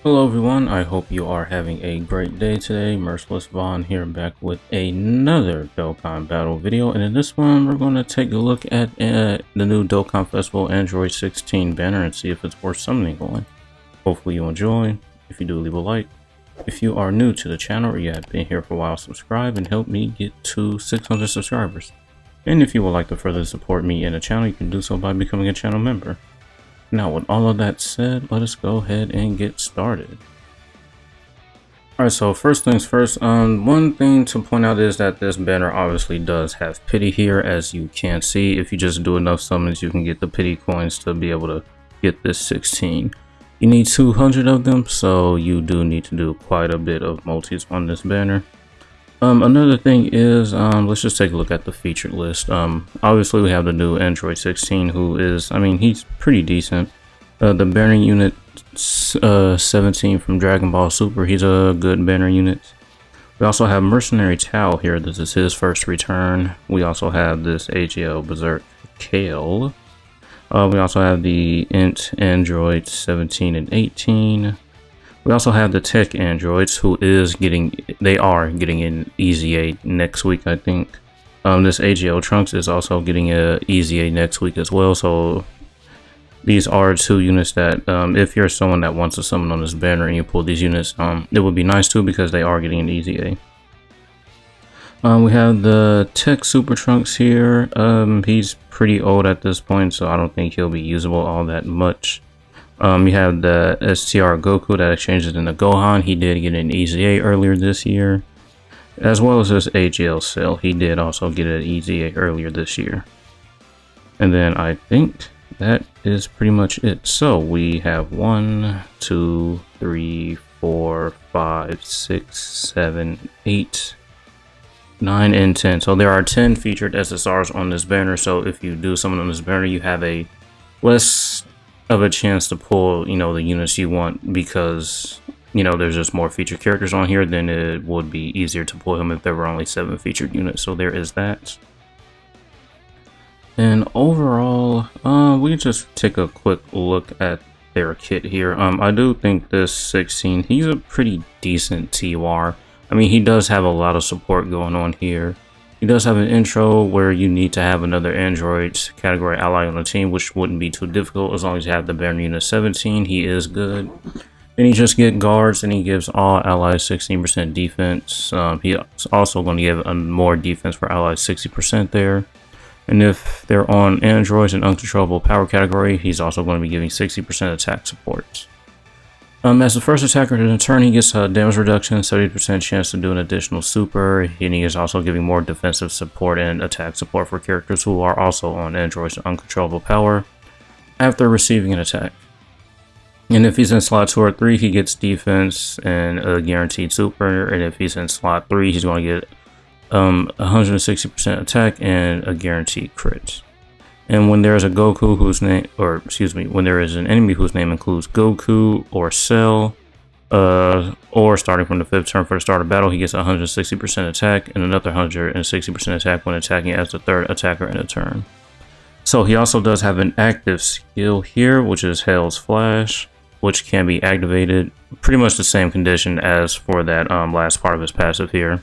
Hello everyone, I hope you are having a great day today. MersLess Vaughn here, back with another Dokkan battle video, and in this one we're going to take a look at the new Dokkan Festival Android 16 banner and see if it's worth summoning on. Hopefully you enjoy. If you do, leave a like. If you are new to the channel or you have been here for a while, subscribe and help me get to 600 subscribers. And if you would like to further support me and the channel, you can do so by becoming a channel member. Now, with all of that said, let us go ahead and get started. Alright, so first things first, one thing to point out is that this banner obviously does have pity here. As you can see, if you just do enough summons, you can get the pity coins to be able to get this 16. You need 200 of them, so you do need to do quite a bit of multis on this banner. Another thing is, let's just take a look at the featured list. Obviously we have the new Android 16, who is, he's pretty decent. The banner unit 17 from Dragon Ball Super, he's a good banner unit. We also have Mercenary Tao here. This is his first return. We also have this AGL Berserk Kale. We also have the Int Android 17 and 18. We also have the Tech Androids, who they are getting an Easy A next week, I think. This AGL Trunks is also getting a Easy A next week as well. So these are two units that, if you're someone that wants to summon on this banner and you pull these units, it would be nice too, because they are getting an Easy A. We have the Tech Super Trunks here. He's pretty old at this point, so I don't think he'll be usable all that much. You have the STR Goku that exchanges into Gohan. He did get an Easy A earlier this year, as well as this AGL Cell. He did also get an Easy A earlier this year. And then I think that is pretty much it. So we have 1, 2, 3, 4, 5, 6, 7, 8, 9, and 10. So there are 10 featured SSRs on this banner. So if you do summon on this banner, you have a less of a chance to pull, the units you want, because, there's just more featured characters on here than it would be easier to pull him if there were only 7 featured units. So there is that. And overall, we can just take a quick look at their kit here. I do think this 16, he's a pretty decent TUR. He does have a lot of support going on here. He does have an intro where you need to have another Android category ally on the team, which wouldn't be too difficult as long as you have the banner unit 17. He is good. Then you just get guards, and he gives all allies 16% defense. He's also going to give more defense for allies, 60% there. And if they're on androids and uncontrollable power category, he's also going to be giving 60% attack support. As the first attacker in a turn, he gets a damage reduction, 70% chance to do an additional super, and he is also giving more defensive support and attack support for characters who are also on androids and uncontrollable power after receiving an attack. And if he's in slot 2 or 3, he gets defense and a guaranteed super, and if he's in slot 3, he's going to get 160% attack and a guaranteed crit. And when there is a Goku when there is an enemy whose name includes Goku or Cell, or starting from the 5th turn for the start of battle, he gets 160% attack and another 160% attack when attacking as the 3rd attacker in a turn. So he also does have an active skill here, which is Hell's Flash, which can be activated pretty much the same condition as for that last part of his passive here.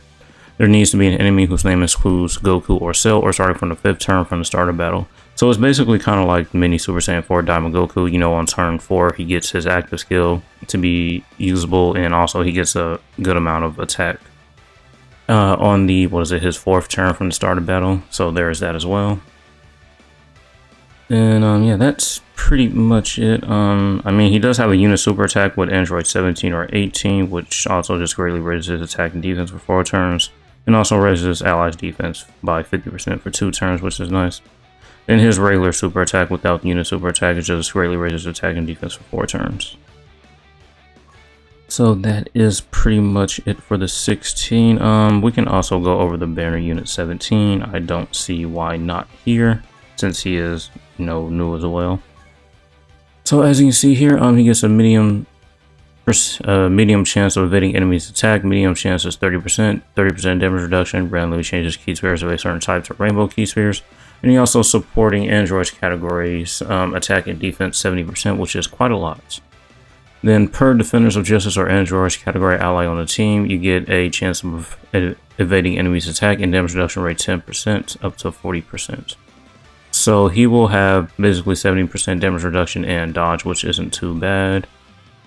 There needs to be an enemy whose name includes Goku or Cell, or starting from the 5th turn from the start of battle. So it's basically kind of like mini Super Saiyan 4 Diamond Goku. On turn 4, he gets his active skill to be usable, and also he gets a good amount of attack on the, his 4th turn from the start of battle. So there is that as well. And yeah, that's pretty much it. He does have a unit super attack with Android 17 or 18, which also just greatly raises his attack and defense for 4 turns, and also raises his allies defense by 50% for 2 turns, which is nice. And his regular super attack without unit super attack is just greatly raises attack and defense for 4 turns. So that is pretty much it for the 16. We can also go over the banner unit 17. I don't see why not here, since he is new as well. So as you can see here, he gets a medium chance of evading enemies' attack. Medium chance is 30%, 30% damage reduction. Randomly changes key spheres of a certain type to rainbow key spheres. And he also supporting androids categories, attack and defense 70%, which is quite a lot. Then per Defenders of Justice or Android's category ally on the team, you get a chance of evading enemies' attack and damage reduction rate 10% up to 40%. So he will have basically 70% damage reduction and dodge, which isn't too bad.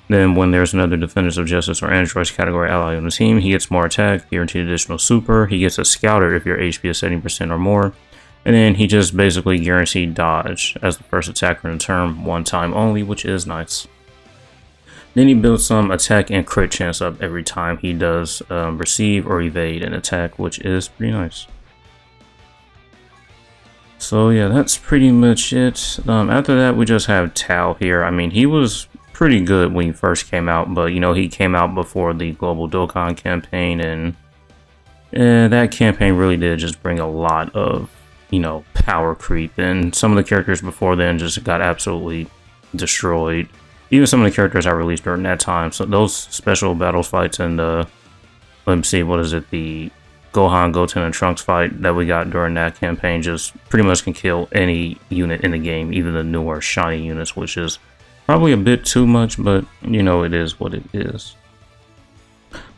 Then when there's another Defenders of Justice or Android's category ally on the team, he gets more attack, guaranteed additional super. He gets a Scouter if your HP is 70% or more. And then he just basically guaranteed dodge as the first attacker in the turn, one time only, which is nice. Then he builds some attack and crit chance up every time he does receive or evade an attack, which is pretty nice. So yeah, that's pretty much it. After that, we just have Tao here. I mean, he was pretty good when he first came out, but you know, he came out before the global Dokkan campaign, and that campaign really did just bring a lot of, you know, power creep, and some of the characters before then just got absolutely destroyed. Even some of the characters I released during that time. So those special battles fights and let me see, what is it, the Gohan, Goten, and Trunks fight that we got during that campaign just pretty much can kill any unit in the game, even the newer shiny units, which is probably a bit too much, but you know, it is what it is.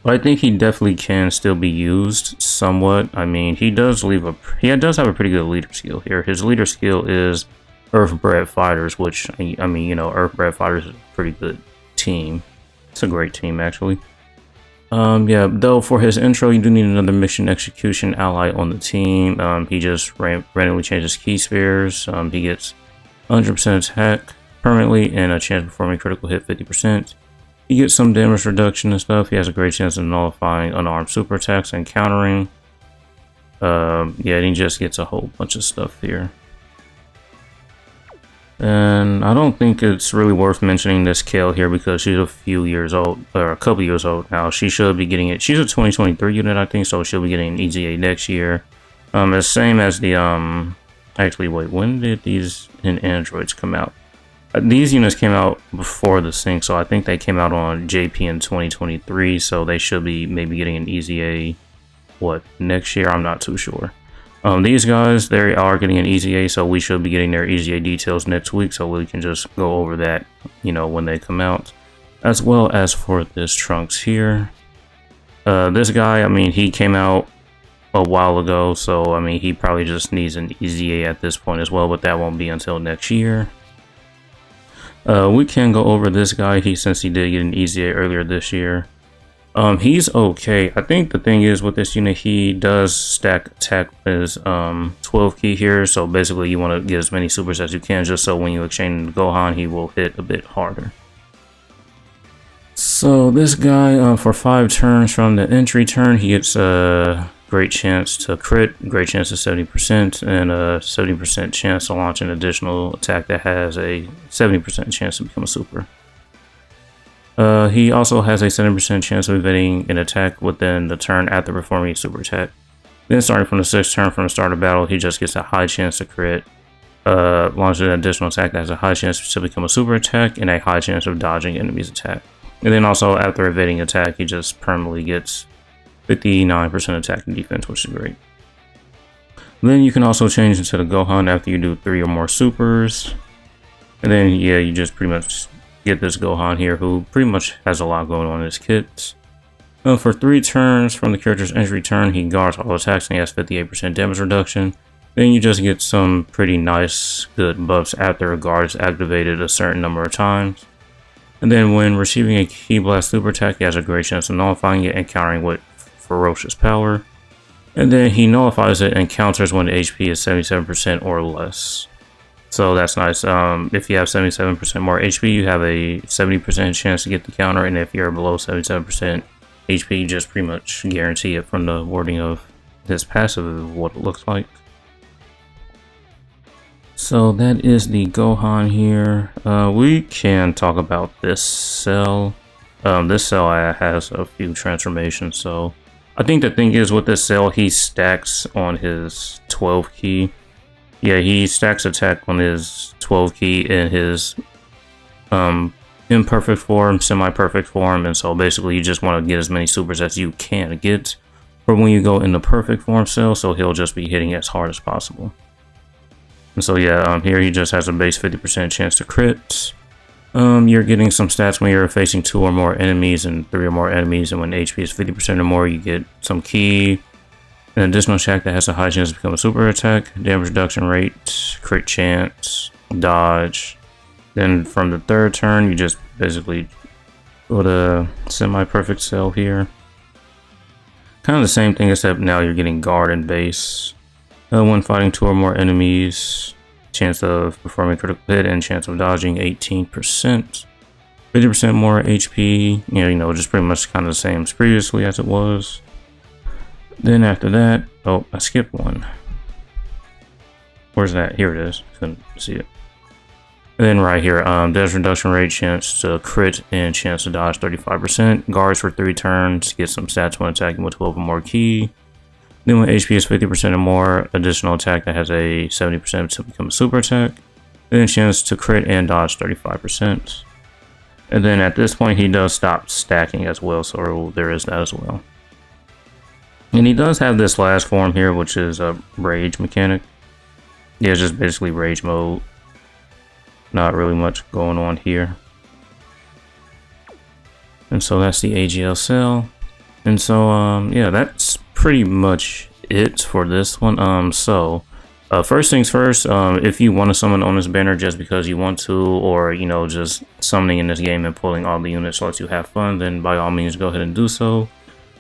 But I think he definitely can still be used somewhat. I mean, he does have a pretty good leader skill here. His leader skill is Earthbred Fighters, which, I mean, you know, Earthbred Fighters is a pretty good team. It's a great team, actually. Yeah, though for his intro, you do need another mission execution ally on the team. He just randomly changes key spheres. He gets 100% attack permanently and a chance of performing critical hit 50%. He gets some damage reduction and stuff. He has a great chance of nullifying unarmed super attacks and countering. Yeah, and he just gets a whole bunch of stuff here. And I don't think it's really worth mentioning this Kale here because she's a few years old, or a couple years old now. She should be getting it. She's a 2023 unit, I think, so she'll be getting an EZA next year. The same as the, actually, wait, when did these androids come out? These units came out before the sync, so I think they came out on JP in 2023, so they should be maybe getting an EZA, what, next year? I'm not too sure. These guys, they are getting an EZA, so we should be getting their EZA details next week, so we can just go over that, you know, when they come out. As well as for this Trunks here. This guy, I mean, he came out a while ago, so, I mean, he probably just needs an EZA at this point as well, but that won't be until next year. We can go over this guy, since he did get an EZA earlier this year. He's okay. I think the thing is with this unit, he does stack attack with his 12 key here, so basically you want to get as many supers as you can just so when you exchange Gohan, he will hit a bit harder. So this guy, for 5 turns from the entry turn, he gets a great chance to crit, great chance of 70%, and a 70% chance to launch an additional attack that has a 70% chance to become a super. He also has a 70% chance of evading an attack within the turn after performing a super attack. Then starting from the 6th turn from the start of battle, he just gets a high chance to crit, launch an additional attack that has a high chance to become a super attack, and a high chance of dodging enemies' attack. And then also after evading attack, he just permanently gets 59% attack and defense, which is great. Then you can also change into the Gohan after you do 3 or more supers. And then, yeah, you just pretty much get this Gohan here, who pretty much has a lot going on in his kit. For 3 turns from the character's entry turn, he guards all attacks and he has 58% damage reduction. Then you just get some pretty nice, good buffs after a guard is activated a certain number of times. And then when receiving a Ki Blast super attack, he has a great chance of nullifying it and countering with ferocious power. And then he nullifies it and counters when the HP is 77% or less. So that's nice. If you have 77% more HP, you have a 70% chance to get the counter, and if you're below 77% HP, you just pretty much guarantee it from the wording of this passive of what it looks like. So that is the Gohan here. We can talk about this cell. This cell has a few transformations, so I think the thing is with this cell, he stacks on his 12 key. Yeah, he stacks attack on his 12 key in his imperfect form, semi-perfect form, and so basically you just want to get as many supers as you can get for when you go in the perfect form cell, so he'll just be hitting as hard as possible. And so yeah, here he just has a base 50% chance to crit. You're getting some stats when you're facing 2 or more enemies and 3 or more enemies, and when HP is 50% or more, you get some key. An additional attack that has a high chance to become a super attack, damage reduction rate, crit chance, dodge. Then from the 3rd turn, you just basically put a semi-perfect cell here. Kind of the same thing, except now you're getting guard and base. When fighting 2 or more enemies, chance of performing critical hit and chance of dodging 18%. 50% more HP, you know, just pretty much kind of the same as previously as it was. Then after that, oh, I skipped one. Where's that? Here it is. Couldn't see it. And then right here, damage reduction rate, chance to crit, and chance to dodge 35%. Guards for 3 turns, get some stats when attacking with 12 or more key. Then when HP is 50% or more, additional attack that has a 70% to become a super attack. Then chance to crit and dodge 35%. And then at this point, he does stop stacking as well, so there is that as well. And he does have this last form here, which is a rage mechanic. Yeah, it's just basically rage mode. Not really much going on here. And so that's the AGL cell. And so yeah, that's pretty much it for this one. First things first, if you want to summon on this banner just because you want to, or you know, just summoning in this game and pulling all the units lets you have fun, then by all means go ahead and do so.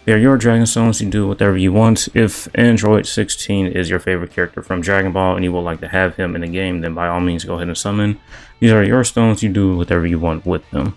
They're your Dragon Stones, you do whatever you want. If Android 16 is your favorite character from Dragon Ball and you would like to have him in the game, then by all means go ahead and summon. These are your stones, you do whatever you want with them.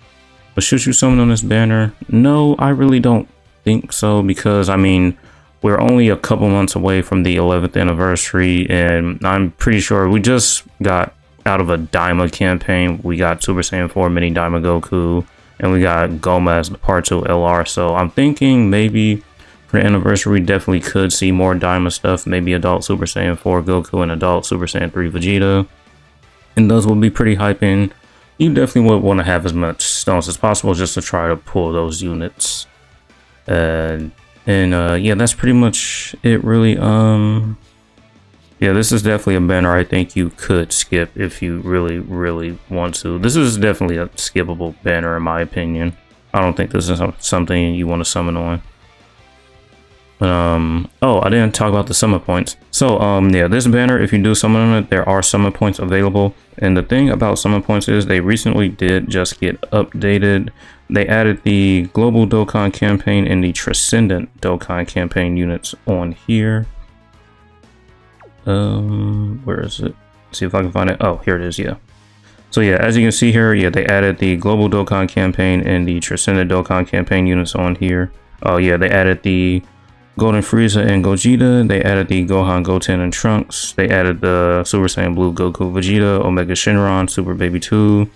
But should you summon on this banner? No, I really don't think so, because I mean, we're only a couple months away from the 11th anniversary, and I'm pretty sure we just got out of a Daima campaign. We got Super Saiyan 4 Mini Daima Goku, and we got Gomez, the Part 2 LR. So I'm thinking maybe for the anniversary, we definitely could see more Daima stuff. Maybe Adult Super Saiyan 4 Goku and Adult Super Saiyan 3 Vegeta. And those will be pretty hyping. You definitely would want to have as much stones as possible just to try to pull those units. Yeah, that's pretty much it, really. Yeah, this is definitely a banner I think you could skip if you really want to. This is definitely a skippable banner in my opinion. I don't think this is something you want to summon on. But oh, I didn't talk about the summon points. So yeah, this banner, if you do summon on it, there are summon points available. And the thing about summon points is they recently did just get updated. They added the Global Dokkan campaign and the Transcendent Dokkan campaign units on here. Where is it? Let's see if I can find it. Oh, here it is. Yeah. So yeah, as you can see here, yeah, they added the Global Dokkan campaign and the Transcendent Dokkan campaign units on here. Oh yeah, they added the Golden Frieza and Gogeta. They added the Gohan, Goten, and Trunks. They added the Super Saiyan Blue Goku, Vegeta, Omega Shenron, Super Baby 2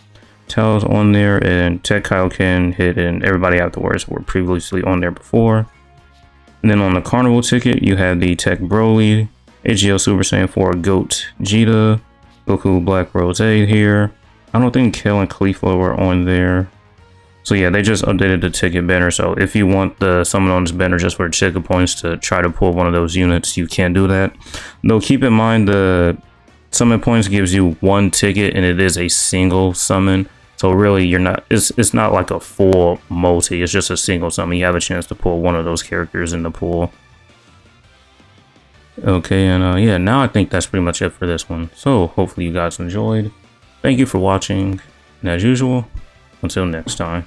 Tails on there, and Tech Kaioken, Hit, and everybody afterwards were previously on there before. And then on the Carnival ticket, you have the Tech Broly, AGL Super Saiyan 4 Goat Vegeta, Goku Black Rose here. I don't think Kale and Khalifa were on there. So yeah, they just updated the ticket banner. So if you want the summon on this banner just for ticket points to try to pull one of those units, you can do that. Though keep in mind the summon points gives you 1 ticket and it is a single summon. So really you're not, it's not like a full multi, it's just a single summon. You have a chance to pull one of those characters in the pool. Okay, and yeah, now I think that's pretty much it for this one. So hopefully you guys enjoyed. Thank you for watching, and as usual, until next time.